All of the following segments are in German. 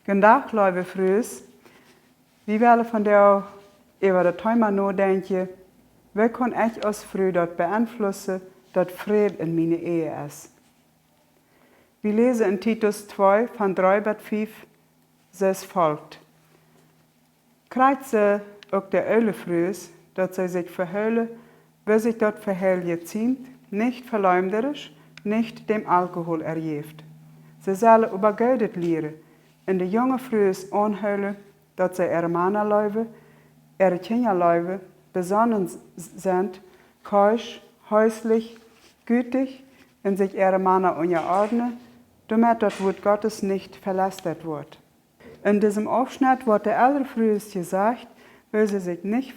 Vandaag, lieve vrienden, we willen van jou over het thema nadenken. Wie kan ik als vrouw dat beïnvloeden dat vrede in mijn ehe is? We lezen in Titus 2 van 3 tot 5, zoals volgt. Krijgt ze ook de oude vrouwen, dat zij zich verheulen, wie zich dat verheil geziemt, nicht verleumderisch, nicht dem Alkohol ergeeft. Ze zullen übergeudet leren, en de jonge vrouwen aanhuilen, dat zij ihre Männer leuven, ihre Kinder leuven, besonnen zijn, keusch, häuslich, gütig, en sich ihre Männer unterordnen, damit das Wort Gottes nicht verlästert wird. In diesem Aufschnitt wird der ältere Früh gesagt, weil sie sich nicht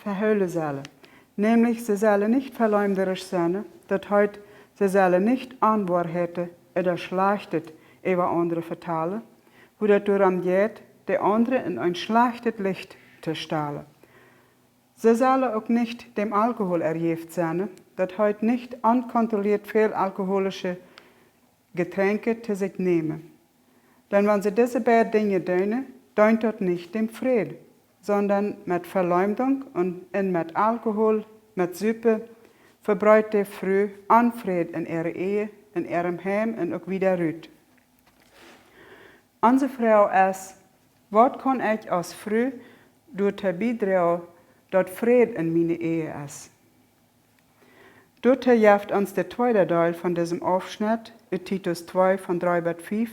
verhüllen sollen. Nämlich, sie sollen nicht verleumderisch sein, das heißt, sie sollen nicht Anwahrheiten oder Schlechtes über andere vertellen, wo das darum geht, die anderen in ein schlechtes Licht zu stellen. Sie sollen auch nicht dem Alkohol ergeben sein, das heißt nicht unkontrolliert viel alkoholische Getränke zu sich nehmen. Denn wenn sie diese beiden Dinge tun, dient das nicht dem Frieden, sondern mit Verleumdung und mit Alkohol, mit Suppe, verbreitet früh Unfrieden in ihrer Ehe, in ihrem Heim und auch wieder rüt. Unsere Frau ist, was kann ich als Frau durch beitragen, dass Frieden in meine Ehe ist? Dort hilft uns der zweite Teil von diesem Aufschnitt, in Titus 2 von 3 bis 5,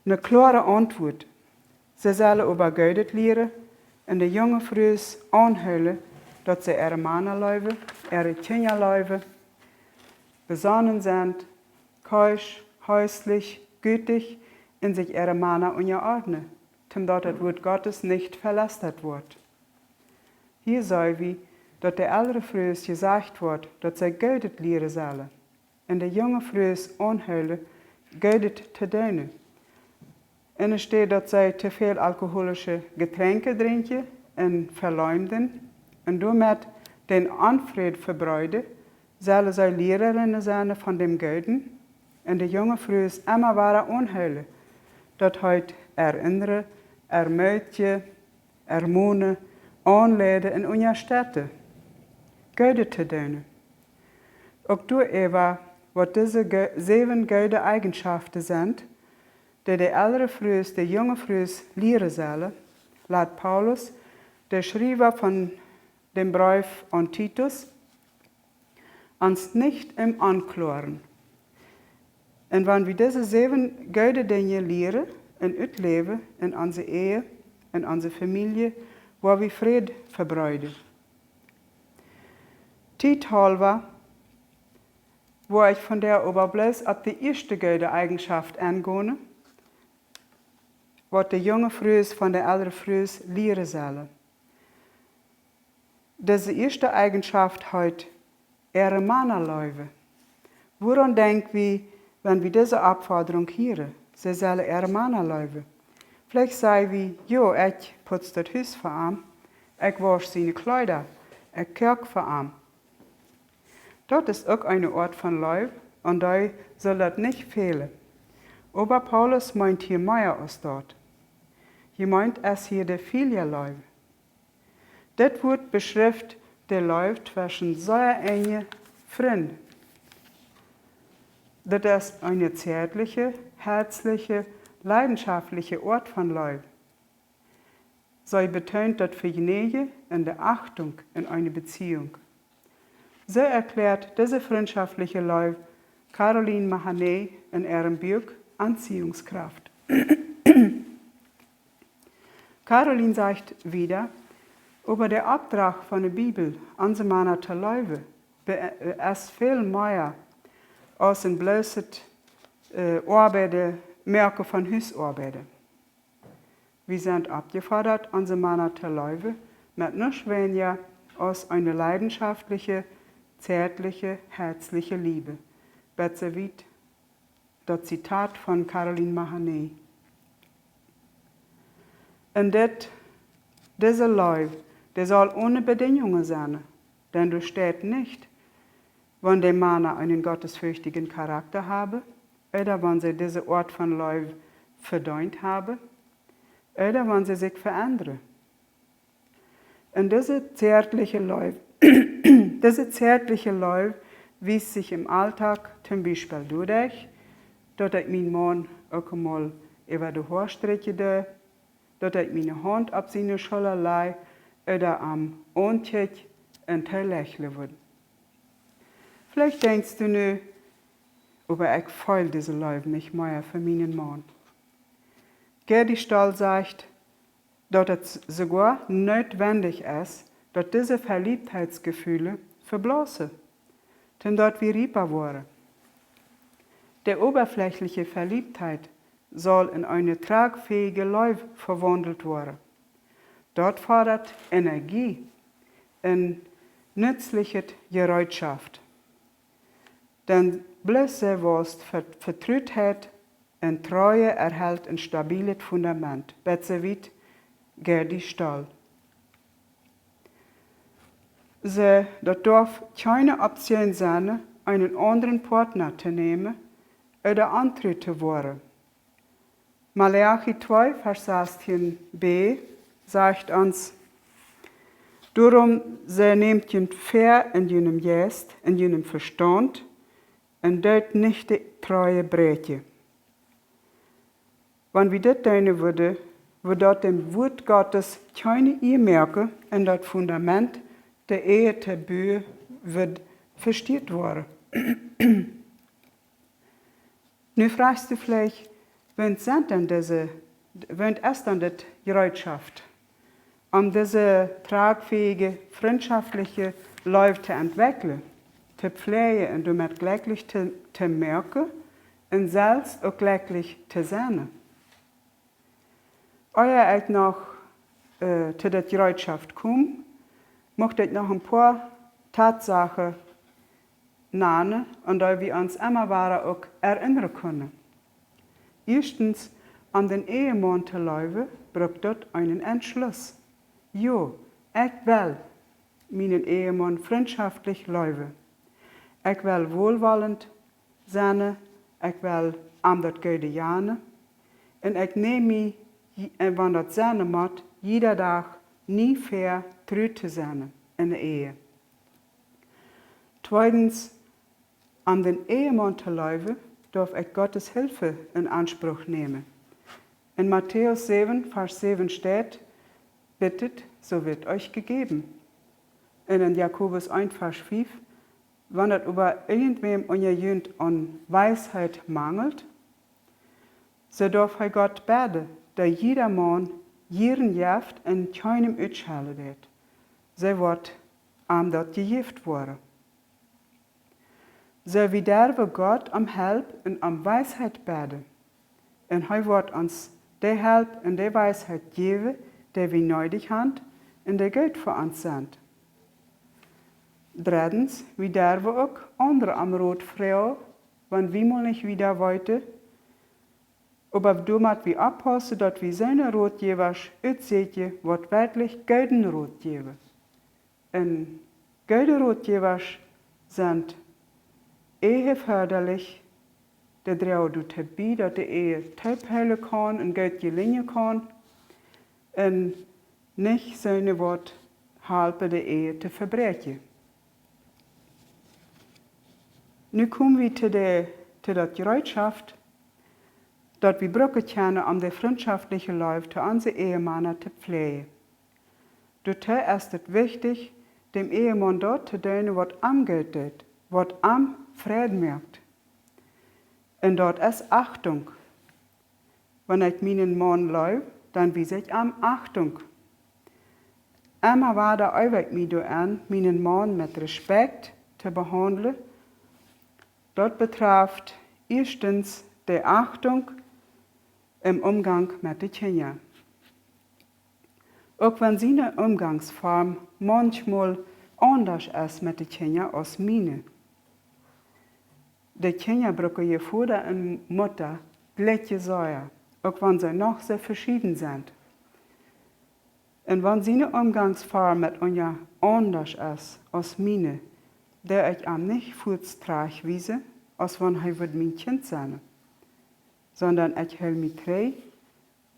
eine klare Antwort. Sie sollen übergeudet lehren und die jungen Frauen anhören, dass sie ihre Männer leuven, ihre Kinder leuven, besonnen sind, keusch, häuslich, gütig, in sich ihre Männer unterordnen, damit das Wort Gottes nicht verlästert wird. Hier sei wie, dass der ältere Früh gesagt wird, dass sie geudet lehren sollen, und die junge Früh anhören, geudet zu tun. Und es steht, dass sie zu viel alkoholische Getränke trinken und verleumden und damit den Unfrieden verbreiten, sollen sie Lehrerinnen sein von dem Göden und die junge Früh immer weiter anhören, dass heute erinnern, ermutigen, ermahnen, anleiden in unsere Städte. Göde zu tun. Auch du, Eva, was diese 7 gute Eigenschaften sind, die ältere Früh, die junge Früh lehren sollen, laut Paulus, der Schreiber von dem Brief an Titus, uns nicht im Anklagen. Und wenn wir diese 7 gute Dinge lehren, in unser Leben, in unsere Ehe, in unsere Familie, wo wir Frieden verbreiten. Halber, wo ich von der Oberbläs ab die erste gute Eigenschaft angehe, was die junge Früh von der älteren Früh lehren sollen. Diese erste Eigenschaft heute, ihre Männer leuven. Woran denken wir, wenn wir diese Aufforderung hören? Sie sollen ihre Männer leuven. Vielleicht sagen wir, ja, ich putze das Haus für ihn, ich wasche seine Kleider, ich koche für ihn. Das ist auch eine Art von Leib und da soll das nicht fehlen. Aber Paulus meint hier mehr als dort. Hier meint es hier der Filialeib. Das Wort beschreibt der Leib zwischen sehr engen Freunden. Das ist eine zärtliche, herzliche, leidenschaftliche Art von Leib. Sie betont das Vergnügen und die Achtung in einer Beziehung. So erklärt diese freundschaftliche Leib Caroline Mahoney in ihrem Buch Anziehungskraft. Caroline sagt wieder, über den Auftrag von der Bibel, unsere Männer zu leuven, ist viel mehr als ein bloßes Arbeiten, Merken von Hausarbeiten. Wir sind aufgefordert, unsere Männer zu leuven, mit nichts weniger als eine leidenschaftliche, zärtliche, herzliche Liebe. Besser wie das Zitat von Caroline Mahoney. Und diese Liebe, der soll ohne Bedingungen sein, denn du steht nicht, wenn die Männer einen gottesfürchtigen Charakter haben oder wenn sie diese Art von Liebe verdient haben. oder wenn sie sich verändern. Und diese zärtliche Läufe, wies sich im Alltag zum Beispiel dadurch, dass ich meinen Mann auch einmal über die Haare streiche, dass ich meine Hand auf seine Schulter lege oder am Ancheck und er lächeln würde. Vielleicht denkst du nu, aber ich fühle diese Läufe nicht mehr für meinen Mann. Gerdi Stahl sagt, dass es sogar notwendig ist, dass diese Verliebtheitsgefühle verblassen, denn dort wir rieper waren. Die oberflächliche Verliebtheit soll in eine tragfähige Liebe verwandelt werden. Dort fordert Energie und nützliche Bereitschaft. Denn bloß was Vertrautheit und Treue erhält ein stabiles Fundament, besser wie Gerdi Stahl. Das darf keine Option sein, einen anderen Partner zu nehmen oder antreten zu werden. Malachi 2, Vers 16b sagt uns, darum sie nehmt ihn fair in jenem Geist, in jenem Verstand, und dort nicht die Treue brechen. Wenn wir das tun würden, wird dort dem Wort Gottes keine Ehemerke in das Fundament der Ehe tabu wird versteht worden. Nu fragst du vielleicht, wann ist dann die Bereitschaft, um diese tragfähige, freundschaftliche Läufe zu entwickeln, zu pflegen und damit glücklich zu merken und selbst auch glücklich zu sein. Ehe ich noch zu der Bereitschaft komme, möchte ich noch ein paar Tatsachen nennen, an die wir uns immer wieder auch erinnern können. Erstens, an den Ehemann zu leben, braucht dort einen Entschluss. Jo, ich will meinen Ehemann freundschaftlich leben. Ich will wohlwollend sein, ich will am das Gute jane, und ich nehme mich, wenn das sein muss, jeder Tag nie fair treu zu sein in der Ehe. Zweitens, an den Ehemann zu leben, darf ich Gottes Hilfe in Anspruch nehmen. In Matthäus 7, Vers 7 steht, bittet, so wird euch gegeben. Und in Jakobus 1, Vers 5, wenn es über irgendwem unter Jünd an Weisheit mangelt, so darf er Gott beten, dass jeder Mann ihren Jaft in keinem Utschale wird. So wird ihm dort gegift worden. So wie wir Gott am Help und am Weisheit beten. Und er wird uns die Help und die Weisheit geben, die wir nötig haben und die gut für uns sind. Drittens, wie dürfen auch andere am Rot fragen, wenn wir mal nicht wieder weiter, aber damit wir abpassen, dass wir seine Rotgeber aussehen, was wirklich golden Rotgeber. Und golden Rotgeber sind eheförderlich, der draut du dabei, dass die Ehe teilheilen kann und Geld gelingen kann, und nicht seine Wort halbe die Ehe zu verbrechen. Nu kommen wir zu der Bereitschaft, dass wir brauchen können, um die freundschaftliche Läufe zu unseren Ehemänner zu pflegen. Daher ist es wichtig, dem Ehemann dort zu tun, was am Geld tut, was am Frieden merkt. Und dort ist Achtung. Wenn ich meinen Mann läufe, dann wiese ich am Achtung. Immer weiter übe ich mich an, meinen Mann mit Respekt zu behandeln. Dort betrifft erstens die Achtung im Umgang mit den Kindern. Auch wenn seine Umgangsform manchmal anders ist mit den Kindern als meine. Die Kinder brauchen ihr Vater und Mutter gleiche Säure, auch wenn sie noch sehr verschieden sind. Und wenn seine Umgangsform mit uns anders ist als meine, der ich am nicht Fußtrag wiese, als wenn er mein Kind sein, sondern ich hält mich treu,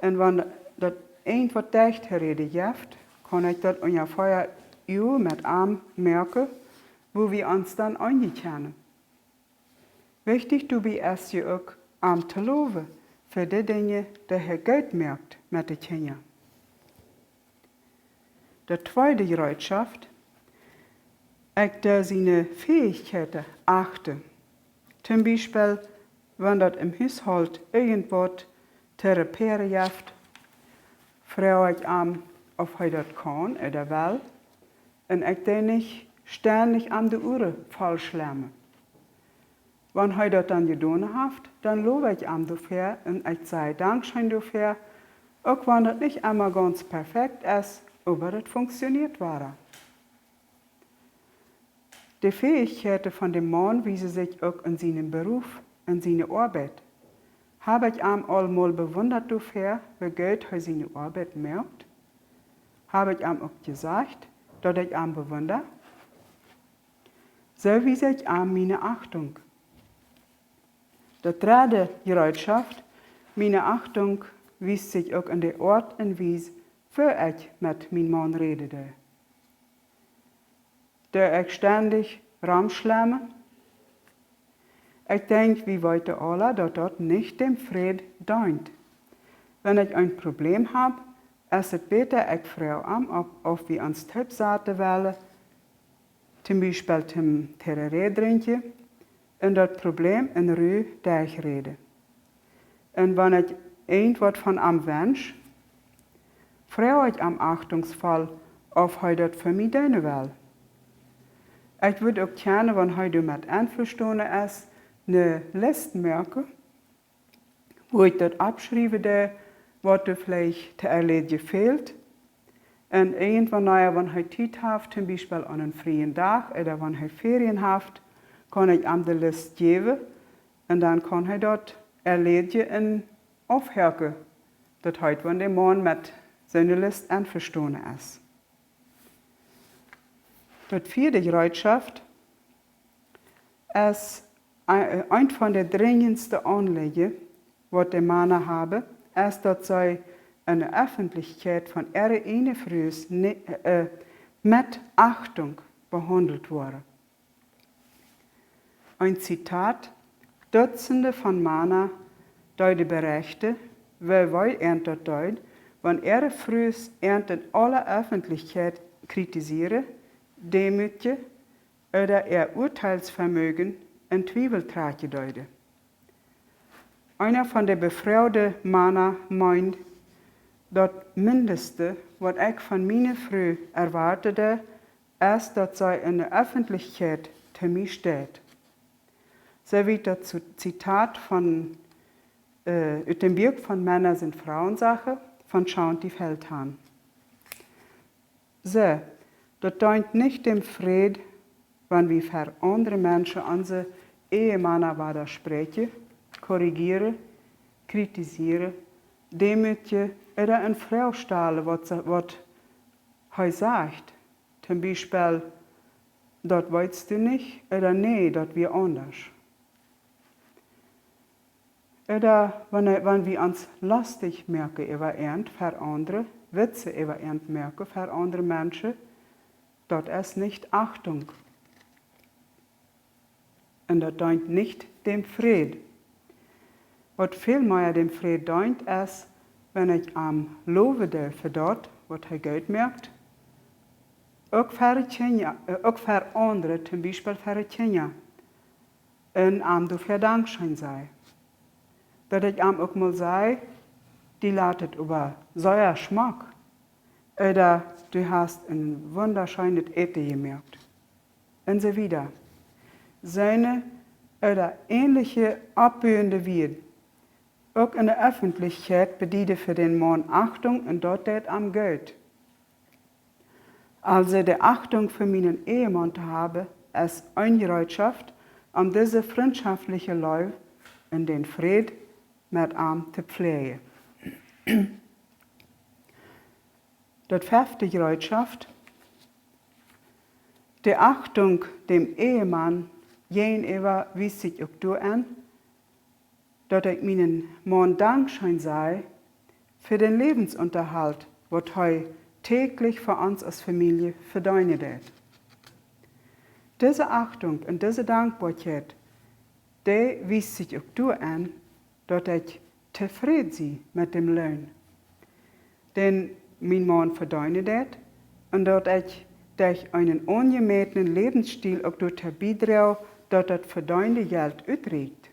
und wenn das irgendwas dicht reden jeft, kann ich dort ungefähr mit Arm merken, wo wir uns dann einkennen. Wichtig du bist erst je auch am te loven für die Dinge, die Herr Geld merkt mit den Kindern. Der zweite Bereitschaft, ich da seine Fähigkeiten achte. Zum Beispiel, wenn das im Haushalt irgendwas zu reparieren gibt, frage ich an, ob er das kann oder will. Und ich da nicht ständig an die Uhr falsch lerne. Wenn er das dann getan hat, dann lobe ich ihm dafür und ich sage Dankeschön dafür, auch wenn das nicht einmal ganz perfekt ist, aber das funktioniert war. Die Fähigkeiten von dem Mann wiesen sich auch in seinem Beruf, in seiner Arbeit. Habe ich ihm einmal bewundert dafür, wie gut er seine Arbeit merkt? Habe ich ihm auch gesagt, dass ich ihn bewundere? So wiese ich ihm meine Achtung. Die dritte Bereitschaft, meine Achtung, wies sich auch in der Art und Weise, wie ich mit meinem Mann redete. Da ich ständig rumschlemme. Ich denke, wie weiter alle, dass das nicht dem Frieden dient. Wenn ich ein Problem habe, ist es besser, ich frage an, ob wir uns Tippsaten wollen, zum Beispiel zum Terroré trinken, und das Problem in Ruhe durchreden. Und wenn ich irgendwas von ihm wünsche, frage ich am achtungsvoll, ob er das für mich tun will. Ich würde auch gerne, wenn er damit einverstanden ist, eine Liste merken, wo ich das abschreibe, was vielleicht zu erledigen fehlt. Und irgendwann, wenn er Zeit hat, zum Beispiel an einem freien Tag oder wenn er Ferien hat, kann ich ihm die Liste geben und dann kann er dort erledigen und aufhören, dass heute, wenn der Mann mit seiner Liste einverstanden ist. Die vierte Bereitschaft ist ein von den dringendsten Anliegen, was die Männer haben, ist, dass sie in der Öffentlichkeit von ihrer eigenen Frau mit Achtung behandelt wurden. Ein Zitat: Dutzende von Männern deuten berichten, weil das deut, wenn ihre Frau in aller Öffentlichkeit kritisieren, demütigen oder ihr Urteilsvermögen in Zweifel tragen deuten. Einer von den befreuten Männern meint, das Mindeste, was ich von meiner Frau erwartete, ist, dass sie in der Öffentlichkeit zu mir steht. So wie das Zitat von dem Buch von Männer sind Frauensache von Shanti Feldhahn. So, das dient nicht dem Frieden, wenn wir für andere Menschen unsere Ehemänner widersprechen, korrigieren, kritisieren, demütigen oder in Frage stellen, was er sagt. Zum Beispiel, das weißt du nicht oder nee, das wir anders. Oder wenn wir uns lustig merken über irgend für andere, Witze über irgend merken für andere Menschen, das ist nicht Achtung. Und das dient nicht dem Frieden. Was vielmehr dem Frieden dient, ist, wenn ich am lobe für dort, was er gut merkt, auch für andere, zum Beispiel für die Kinder, und am dafür Dankeschön sei. Dass ich am auch mal sage, die ladet über solcher Geschmack, oder du hast ein wunderschönes Essen gemerkt. Und so wieder. Seine oder ähnliche abbühende Wied, auch in der Öffentlichkeit bediente für den Mann Achtung und dort tät am Geld. Also die Achtung für meinen Ehemann zu haben, ist eine Bereitschaft, um diese freundschaftliche Läufe in den Frieden mit ihm zu pflegen. Die fünfte Bereitschaft, die Achtung dem Ehemann gegenüber wies sich auch an, dass ich meinen Mann Dankeschön sei für den Lebensunterhalt, was heu täglich für uns als Familie verdienen wird. Diese Achtung und diese Dankbarkeit, die wies sich auch du an, dass ich zufrieden bin mit dem Lohn. Denn mein Mann verdiene das und dass ich durch einen ungemähten Lebensstil auch dazu beitrage, dass das verdiente Geld utreicht.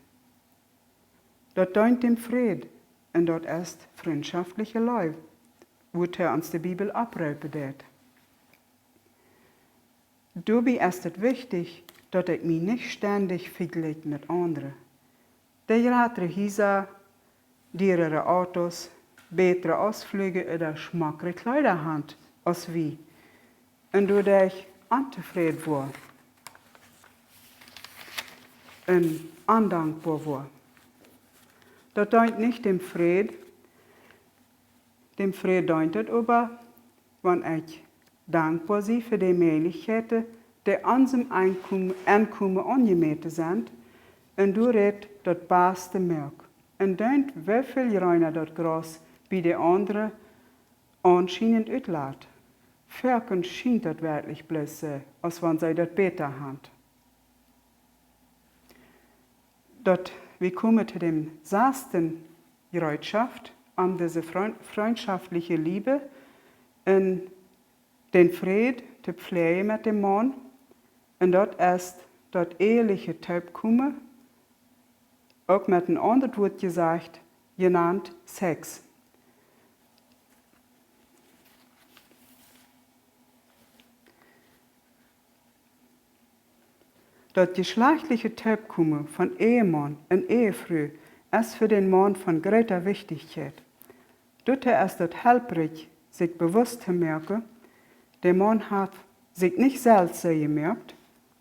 Das dient dem Frieden und das ist freundschaftliche Leib, wo uns die Bibel abrufen wird. Dabei ist es wichtig, dass ich mich nicht ständig vergleiche mit anderen. Die größere Häuser, teurere Autos, bessere Ausflüge oder schmackere Kleider haben als wir. Und dadurch ich unzufrieden war und undankbar war. Das dient nicht dem Frieden. Dem Frieden dient es aber, wenn ich dankbar bin für die Möglichkeiten, die unserem Einkommen angemessen sind, und du redest das Beste merk. Und dann, wie viel reiner das Gras bei den anderen anscheinend utlässt. Firken scheint das wirklich bloß so, als wenn sie das besser haben. Wir kommen zu dem 6. Bereitschaft an diese freundschaftliche Liebe und den Frieden zu pflegen mit dem Mann. Und das ist das eheliche Teilkommen, auch mit einem anderen Wort gesagt, genannt Sex. Das geschlechtliche Teilkommen von Ehemann und Ehefrau ist für den Mann von großer Wichtigkeit. Dort ist es hilfreich, sich bewusst zu merken, der Mann hat sich nicht selbst so gemerkt,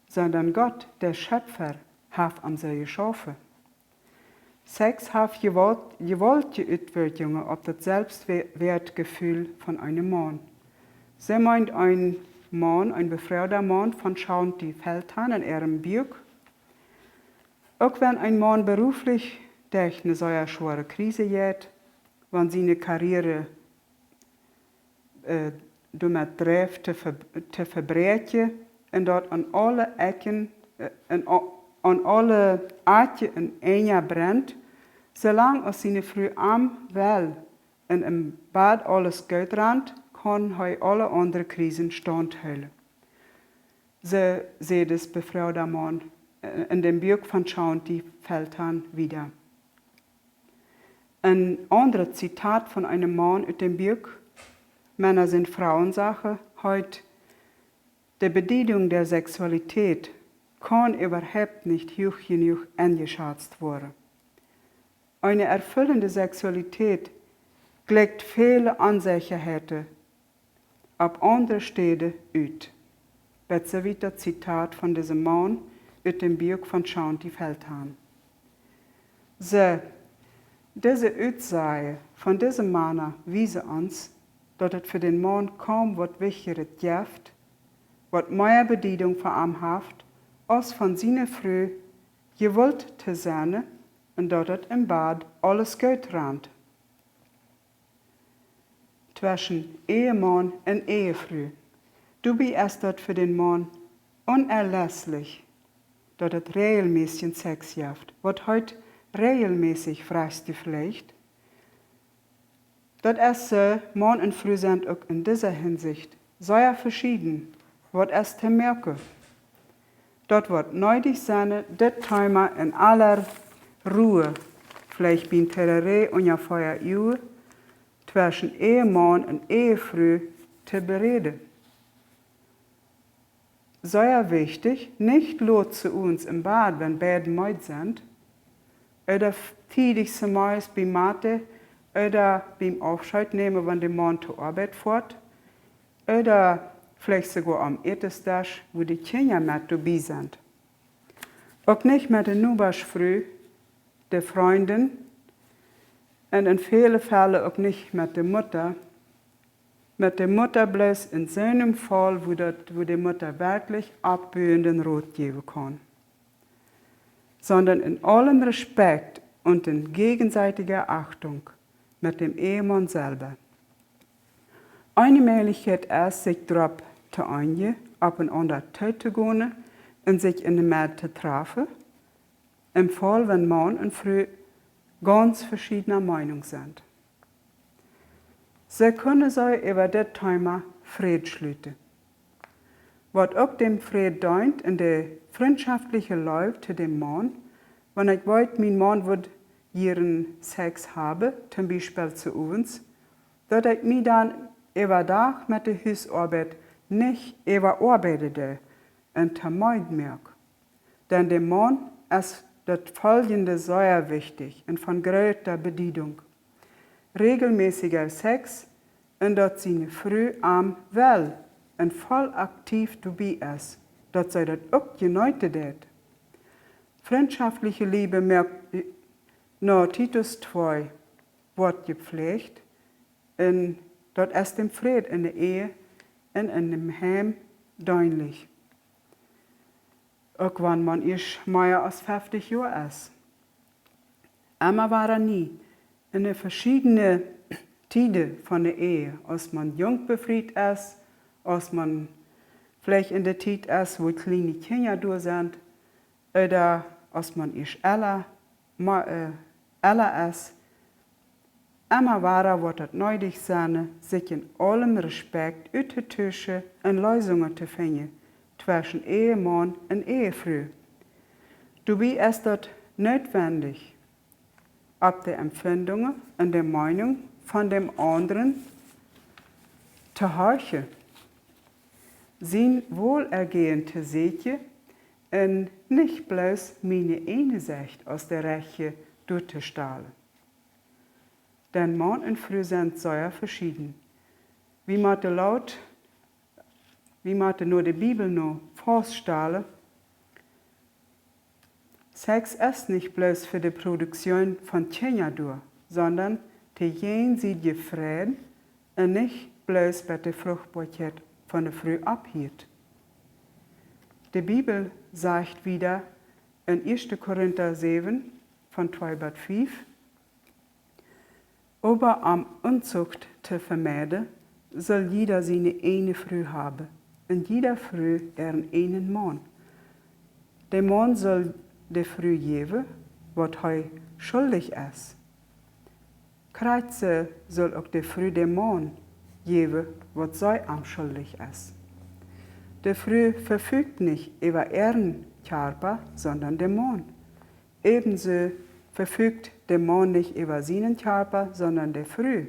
sondern Gott, der Schöpfer, hat am so geschaffen. Sex hat gewaltige Auswirkungen auf das Selbstwertgefühl von einem Mann. Sie meint ein Mann, ein befreiter Mann, von schauen die Feldhahn in ihrem Buch. Auch wenn ein Mann beruflich durch eine solche schwere Krise geht, wenn seine Karriere damit trifft, zu verbrechen und dort an alle Ecken, an alle Arten in Enya brennt, solange als seine Frau am will und im Bad alles gut rennt, kann er alle anderen Krisen standhalten. So sieht es befreiter Mann in dem Buch von Schaunti Feldhahn wieder. Ein anderes Zitat von einem Mann in dem Buch: Männer sind Frauensache, heute die Bedienung der Sexualität kann überhaupt nicht hoch genug eingeschätzt werden. Eine erfüllende Sexualität gleicht viele Unsicherheiten ab andere Städte ut. Besser wie das Zitat von diesem Mann aus dem Buch von Schaunti Feldhahn. So, diese Aussage von diesem Mann wiesen uns, dass es für den Mann kaum was Wichtigeres gibt, was mehr Bedeutung für ihn hat, als von seiner Frau gewollt zu sein und dass es im Bad alles gut rennt. Zwischen Ehemann und Ehefrau. Dabei ist das für den Mann unerlässlich, dass es regelmäßigen Sex gibt, was heute regelmäßig fragst du vielleicht. Das ist so, Mann und Frau sind auch in dieser Hinsicht sehr verschieden, was ist zu merken. Dort wird nötig sein, das Thema in aller Ruhe, vielleicht beim Terroré ungefähr Uhr, zwischen Ehemann und Ehefrau zu bereden. Sehr wichtig, nicht los zu uns im Bad, wenn beide müde sind, oder tidig zum Morgens beim Mathe, oder beim Aufscheid nehmen, wenn der Mann zur Arbeit fährt, oder vielleicht sogar am Etestisch, wo die Kinder mit dabei sind. Auch nicht mit der Nachbarsfrau, der Freundin, und in vielen Fällen auch nicht mit der Mutter. Mit der Mutter bloß in so einem Fall, wo die Mutter wirklich abbühenden Rat geben kann. Sondern in allem Respekt und in gegenseitiger Achtung mit dem Ehemann selber. Eine Möglichkeit ist, sich darauf zu einigen, aufeinander zu gehen und sich in der Mitte zu treffen, im Fall, wenn Mann und Frau ganz verschiedener Meinung sind. Sie können sich über das Thema Frieden schließen. Was auch dem Frieden dient in der freundschaftlichen Lauf zu dem Mann, wenn ich weiß, mein Mann wird ihren Sex haben, zum Beispiel zu uns, dass ich mich dann über Tag mit der Hausarbeit nicht überarbeitete und vermeiden merke. Denn dem Mann ist das Folgende sehr wichtig und von größter Bedeutung. Regelmäßiger Sex und dass seine Frau am well und voll aktiv dabei ist, dass sie das auch genoten hat. Freundschaftliche Liebe merkt nach Titus 2 wird gepflegt und dort ist dem Frieden in der Ehe und in dem Heim deutlich. Auch wenn man mehr als 50 Jahre ist. Aber war er nie. In den verschiedenen Tiden von der Ehe, als man jung befreit ist, als man vielleicht in der Zeit ist, wo kleine Kinder da sind, oder als man älter ist. Immer war wird es nötig sein, sich in allem Respekt auszutauschen und Lösungen zu finden zwischen Ehemann und Ehefrau. Dabei ist das notwendig, ab der Empfindungen und der Meinung von dem anderen zu horchen, sein Wohlergehen zu sehen und nicht bloß meine eine Sicht aus der Rechte durchzustahlen. Denn Mann und Frau sind sehr verschieden. Wie man nur die Bibel noch vorstellen, Sex ist nicht bloß für die Produktion von Kindern, sondern die jenseitige Frieden und nicht bloß bei der Fruchtbarkeit von der Frau abhielt. Die Bibel sagt wieder in 1. Korinther 7 von 2 bis 5, aber am Unzucht zu vermeiden, soll jeder seine eine Frau haben und jeder Frau ihren einen Mann. Der Mann soll der Frau geben, was er schuldig ist. Kreuze soll auch der Frau dem Mann geben, was sie am schuldig ist. Die Frau verfügt nicht über ihren Körper, sondern der Mann. Ebenso verfügt der Mann nicht über seinen Körper, sondern der Frau.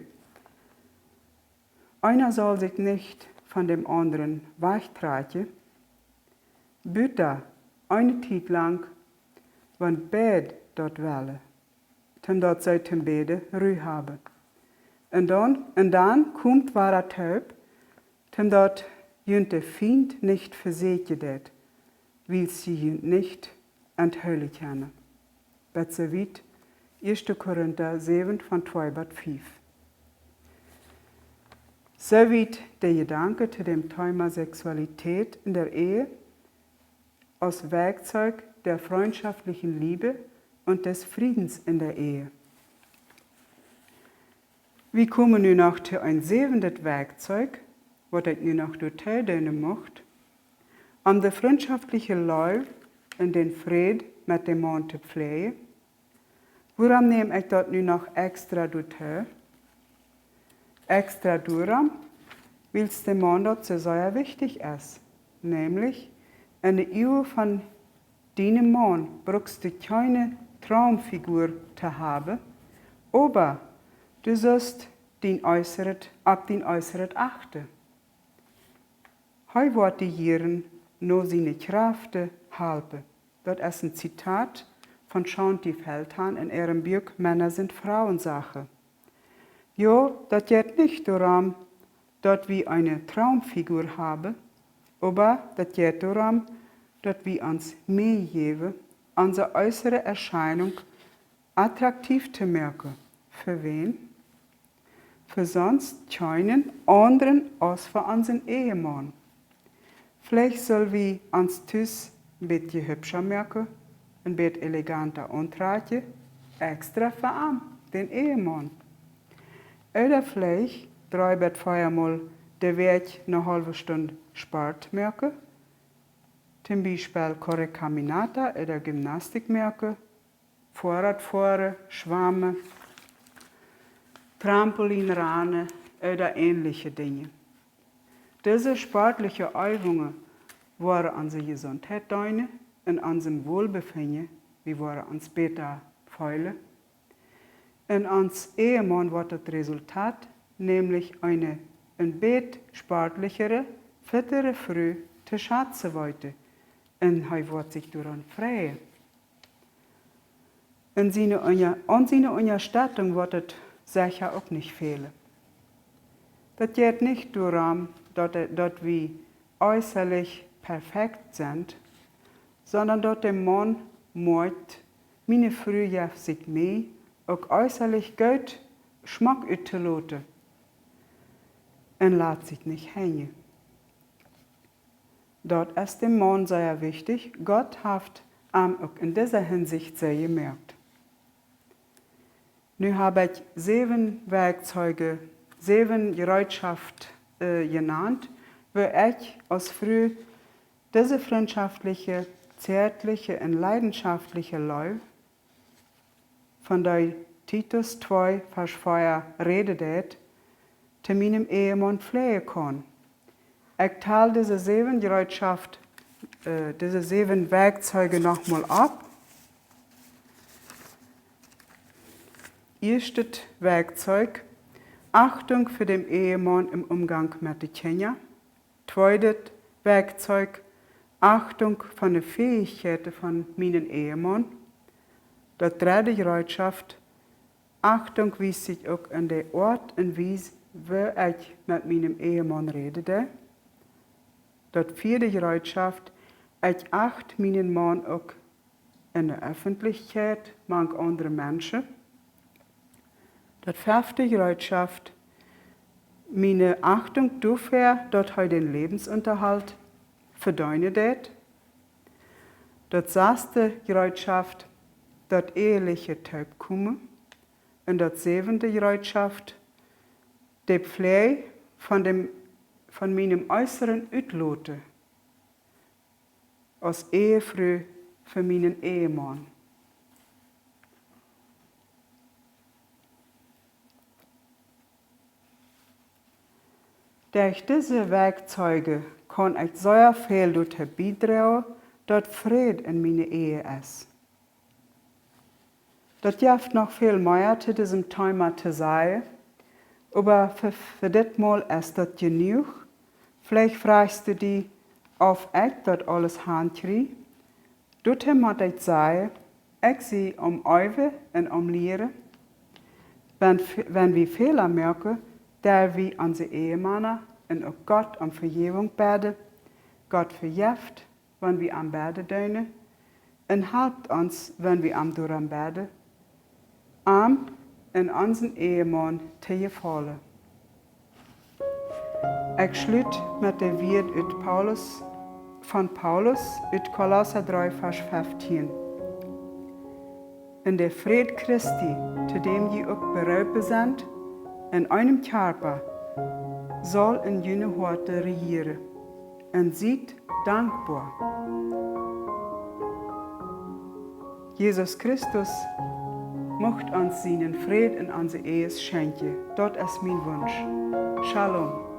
Einer soll sich nicht von dem anderen wegtragen. Bitte eine Zeit lang, wenn beide dort wollen, dann dort sie zum Bede Ruhe haben. Und dann kommt wahrer Taub, dann dort jünt der Feind nicht versägt, weil sie jünt nicht enthüllen können. Besser weit 1. Korinther 7 von 2 bis 5. So weit der Gedanke zu dem Thema Sexualität in der Ehe als Werkzeug der freundschaftlichen Liebe und des Friedens in der Ehe. Wir kommen nun noch zu ein 7. Werkzeug, was ich nun noch durchdeuten möchte, um den freundschaftlichen Lauf und den Frieden mit dem Mann zu pflegen. Warum nehme ich das nun noch extra durch? Extra darum, weil es dem Mann dort so sehr wichtig ist. Nämlich, in der Ehe von deinem Mann brauchst du keine Traumfigur zu haben, aber du sollst ab dein Äußeret achten. Heu wird die Jiren nur seine Kräfte halten. Das ist ein Zitat von Shanti Feldhahn in ihrem Buch Männer sind Frauensache. Ja, das geht nicht darum, dass wir eine Traumfigur haben, aber das geht darum, dass wir uns mehr geben, unsere äußere Erscheinung attraktiv zu merken. Für wen? Für sonst keinen anderen als für unseren Ehemann. Vielleicht sollen wir uns das ein bisschen hübscher merken, ein bisschen eleganter antragen, extra für den Ehemann. Oder vielleicht dreibet vorher mal der Weg eine halbe Stunde Sport merken. Zum Beispiel Correccaminata oder Gymnastik merken. Fahrradfahren, Schwammen, Trampolinrennen oder ähnliche Dinge. Diese sportlichen Übungen waren unsere Gesundheit dienen und unserem Wohlbefinden, wie waren uns später Freude. In uns Ehemann war das Resultat, nämlich eine Bett sportlichere, fittere Frau zu schätzen wollte. Und er wird sich daran freuen. An seiner Unterstattung wird es sicher auch nicht fehlen. Das geht nicht darum, dass wir äußerlich perfekt sind, sondern dass der Mann möchte, meine Frau sich mehr, auch äußerlich gut Geschmack utlassen. Und lässt sich nicht hängen. Dort ist dem Mann sehr wichtig, Gott hat ihm auch in dieser Hinsicht sehr gemerkt. Nu habe ich 7 Werkzeuge, 7 Gerätschaften genannt, wo ich als früh diese freundschaftliche, zärtliche und leidenschaftliche Liebe, von der Titus 2, Vers 4 redet, zu meinem Ehemann pflegen kann. Ich teile diese 7 Gerätschaften, diese 7 Werkzeuge nochmal ab. Erstes Werkzeug, Achtung für den Ehemann im Umgang mit den Kindern. Zweites Werkzeug, Achtung von den Fähigkeiten von meinem Ehemann. Das dritte Gerätschaft, Achtung, wie sich auch an der Ort und Weise, wo ich mit meinem Ehemann rede. Das vierte Gerätschaft, ich achte meinen Mann auch in der Öffentlichkeit, manch andere Menschen. Das 5. Gerätschaft, meine Achtung dafür, dass er den Lebensunterhalt verdient. Das 6. Gerätschaft, das eheliche Teilkommen. Und das 7. Gerätschaft, die Pflege von meinem äußeren Utlote als Ehefrau für meinen Ehemann. Durch diese Werkzeuge kann ich sehr viel dazu beitragen, dass Friede in meiner Ehe ist. Das gibt noch viel mehr zu diesem Thema zu sagen, aber für das Mal ist das genug. Vielleicht fragst du dich, ob ich das alles hinkriege. Dazu muss ich sagen, ich sehe Üben und Lehren. Wenn wir Fehler merken, da wir unsere Ehemänner und auch Gott um Vergebung beten, Gott vergibt, wenn wir am Beten dienen, und helpt uns, wenn wir am daran beten, in unseren Ehemann zu gefallen. Ich schließe mit der Wort von Paulus aus Kolosser 3, Vers 15. In der Friede Christi, zu dem die auch berufen sind, in einem Körper, soll in jene Horte regieren und seid dankbar. Jesus Christus möchte uns seinen Frieden in unsere Ehe schenken. Das ist mein Wunsch. Shalom.